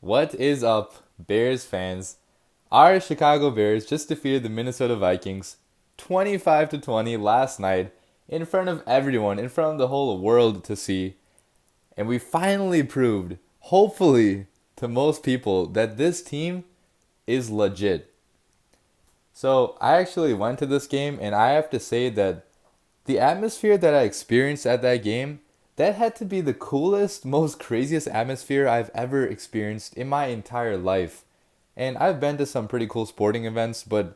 What is up, Bears fans? Our Chicago Bears just defeated the Minnesota Vikings 25 to 20 last night in front of everyone, in front of the whole world to see. And we finally proved, hopefully, to most people that this team is legit. So, I actually went to this game and I have to say that the atmosphere that I experienced at that game, that had to be the coolest, most craziest atmosphere I've ever experienced in my entire life. And I've been to some pretty cool sporting events, but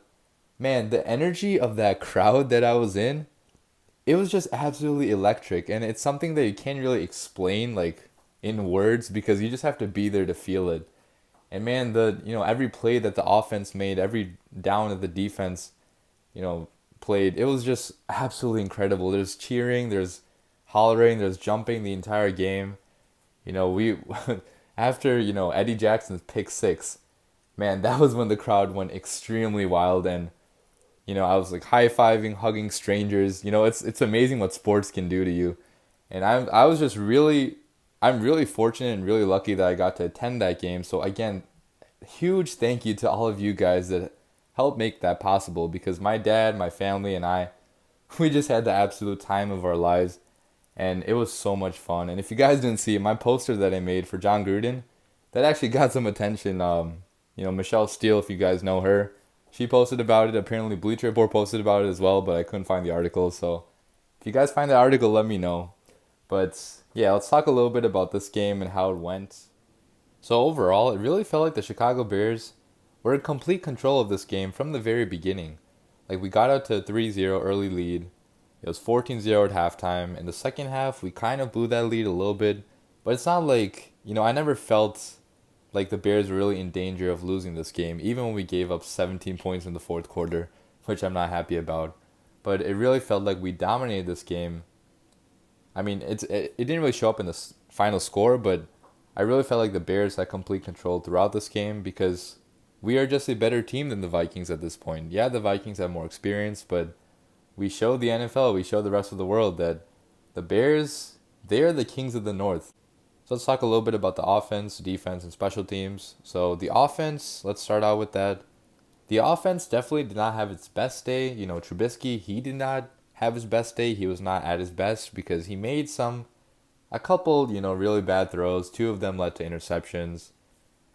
man, the energy of that crowd that I was in, it was just absolutely electric. And it's something that you can't really explain like in words because you just have to be there to feel it. And man, every play that the offense made, every down of the defense, played. It was just absolutely incredible. There's cheering, there's hollering, there's jumping the entire game. We after Eddie Jackson's pick six, man, that was when the crowd went extremely wild, and I was like high fiving, hugging strangers. It's amazing what sports can do to you, and I was just really. I'm really fortunate and really lucky that I got to attend that game. So again, huge thank you to all of you guys that helped make that possible because my dad, my family, and I, we just had the absolute time of our lives, and it was so much fun. And if you guys didn't see it, my poster that I made for John Gruden, that actually got some attention. Michelle Steele, if you guys know her, she posted about it. Apparently, Bleacher Report posted about it as well, but I couldn't find the article. So if you guys find the article, let me know. But yeah, let's talk a little bit about this game and how it went. So overall, it really felt like the Chicago Bears were in complete control of this game from the very beginning. Like we got out to a 3-0 early lead. It was 14-0 at halftime. In the second half, we kind of blew that lead a little bit, but it's not like, I never felt like the Bears were really in danger of losing this game, even when we gave up 17 points in the fourth quarter, which I'm not happy about. But it really felt like we dominated this game. I mean, it didn't really show up in the final score, but I really felt like the Bears had complete control throughout this game because we are just a better team than the Vikings at this point. Yeah, the Vikings have more experience, but we showed the NFL, we showed the rest of the world that the Bears, they are the kings of the North. So let's talk a little bit about the offense, defense, and special teams. So the offense, let's start out with that. The offense definitely did not have its best day. Trubisky, he did not have his best day. He was not at his best because he made a couple, really bad throws. Two of them led to interceptions.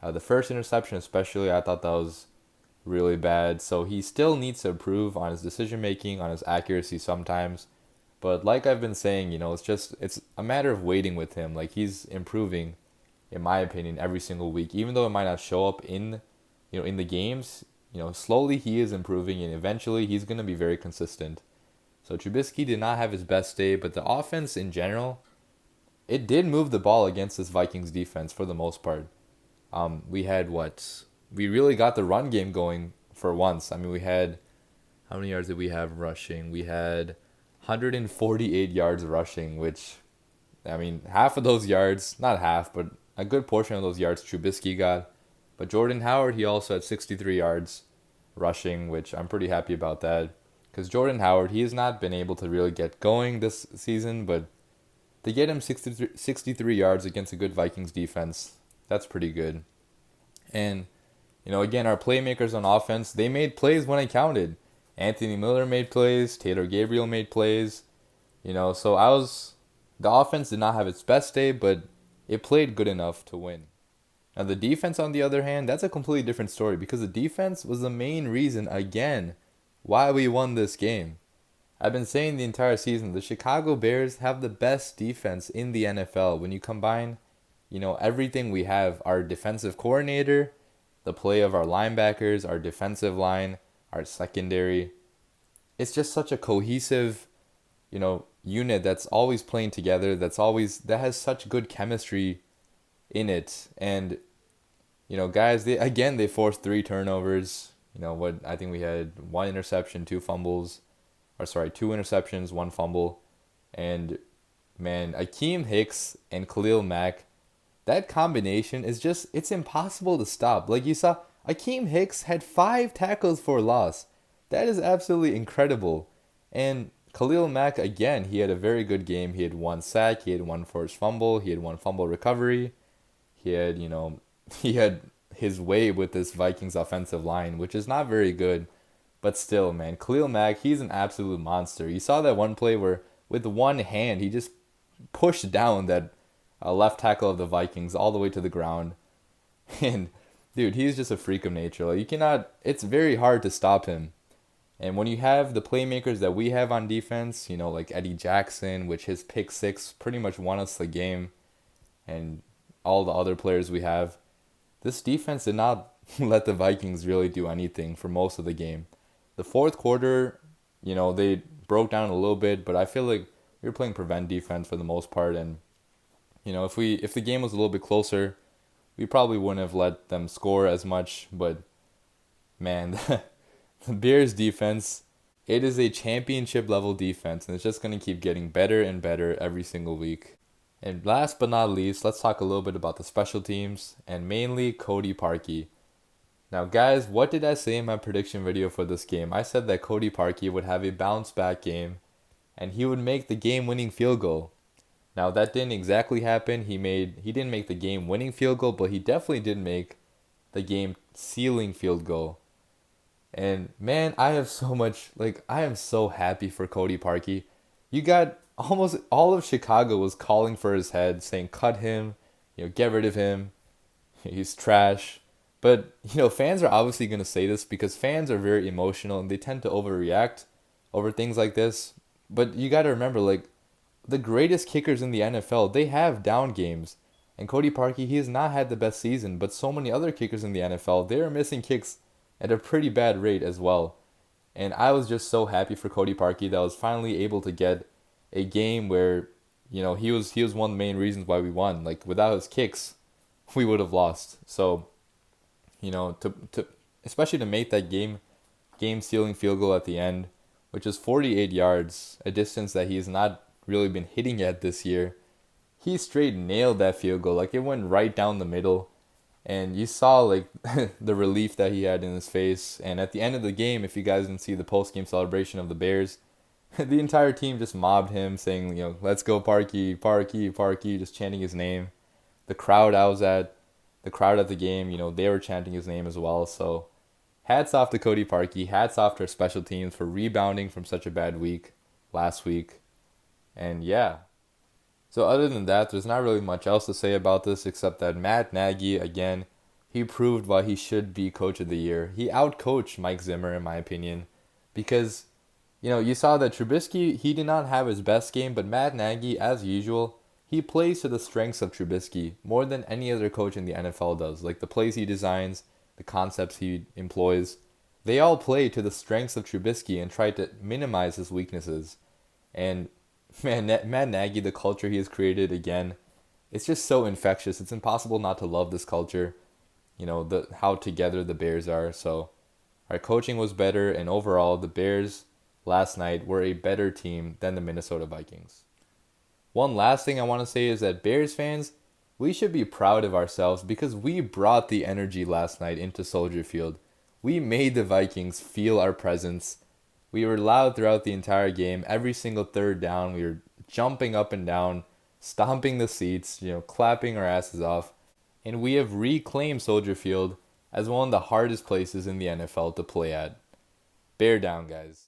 The first interception, especially, I thought that was really bad. So he still needs to improve on his decision making, on his accuracy sometimes. But like I've been saying, it's a matter of waiting with him. Like he's improving, in my opinion, every single week. Even though it might not show up in the games, slowly he is improving, and eventually he's gonna be very consistent. So Trubisky did not have his best day, but the offense in general, it did move the ball against this Vikings defense for the most part. We had what? We really got the run game going for once. I mean, we had, how many yards did we have rushing? We had 148 yards rushing, which, I mean, half of those yards, not half, but a good portion of those yards Trubisky got. But Jordan Howard, he also had 63 yards rushing, which I'm pretty happy about that. Because Jordan Howard, he has not been able to really get going this season, but to get him 63 yards against a good Vikings defense, that's pretty good. And, again, our playmakers on offense, they made plays when it counted. Anthony Miller made plays, Taylor Gabriel made plays. The offense did not have its best day, but it played good enough to win. Now, the defense, on the other hand, that's a completely different story because the defense was the main reason, again, why we won this game. I've been saying the entire season, the Chicago Bears have the best defense in the NFL. When you combine, everything we have, our defensive coordinator, the play of our linebackers, our defensive line, our secondary, it's just such a cohesive, unit that's always playing together, that has such good chemistry in it. And, guys, they forced three turnovers. I think we had one interception, two fumbles, or sorry, two interceptions, one fumble. And man, Akeem Hicks and Khalil Mack, that combination is it's impossible to stop. Like you saw, Akeem Hicks had 5 tackles for loss. That is absolutely incredible. And Khalil Mack, again, he had a very good game. He had one sack, he had one forced fumble, he had one fumble recovery. He had, he had his way with this Vikings offensive line, which is not very good. But still, man, Khalil Mack, he's an absolute monster. You saw that one play where with one hand he just pushed down that left tackle of the Vikings all the way to the ground. And dude, he's just a freak of nature. Like you cannot. It's very hard to stop him. And when you have the playmakers that we have on defense, like Eddie Jackson, which his pick six pretty much won us the game, and all the other players we have, this defense did not let the Vikings really do anything for most of the game. The fourth quarter, they broke down a little bit, but I feel like we were playing prevent defense for the most part, and if the game was a little bit closer, we probably wouldn't have let them score as much. But man, the Bears defense, it is a championship level defense, and it's just gonna keep getting better and better every single week. And last but not least, let's talk a little bit about the special teams, and mainly Cody Parkey. Now, guys, what did I say in my prediction video for this game? I said that Cody Parkey would have a bounce back game, and he would make the game-winning field goal. Now, that didn't exactly happen. He didn't make the game-winning field goal, but he definitely did make the game-sealing field goal. And man, I am so happy for Cody Parkey. You got almost all of Chicago was calling for his head, saying cut him, get rid of him. He's trash. But, fans are obviously going to say this because fans are very emotional and they tend to overreact over things like this. But you got to remember, like, the greatest kickers in the NFL, they have down games. And Cody Parkey, he has not had the best season, but so many other kickers in the NFL, they are missing kicks at a pretty bad rate as well. And I was just so happy for Cody Parkey that I was finally able to get a game where, he was one of the main reasons why we won. Like without his kicks, we would have lost. So, to especially to make that game sealing field goal at the end, which is 48 yards, a distance that he's not really been hitting at this year. He straight nailed that field goal. Like it went right down the middle. And you saw like the relief that he had in his face. And at the end of the game, if you guys didn't see the post-game celebration of the Bears, the entire team just mobbed him saying, let's go Parkey, Parkey, Parkey, just chanting his name. The crowd the crowd at the game, they were chanting his name as well. So hats off to Cody Parkey. Hats off to our special teams for rebounding from such a bad week last week. And yeah. So other than that, there's not really much else to say about this except that Matt Nagy, again, he proved why he should be Coach of the Year. He outcoached Mike Zimmer, in my opinion, because, you saw that Trubisky, he did not have his best game, but Matt Nagy, as usual, he plays to the strengths of Trubisky more than any other coach in the NFL does. Like the plays he designs, the concepts he employs, they all play to the strengths of Trubisky and try to minimize his weaknesses. And man, Matt Nagy, the culture he has created, again, it's just so infectious. It's impossible not to love this culture. How together the Bears are. So our coaching was better, and overall, the Bears last night were a better team than the Minnesota Vikings. One last thing I want to say is that Bears fans, we should be proud of ourselves because we brought the energy last night into Soldier Field. We made the Vikings feel our presence. We were loud throughout the entire game. Every single third down, we were jumping up and down, stomping the seats, clapping our asses off. And we have reclaimed Soldier Field as one of the hardest places in the NFL to play at. Bear down, guys.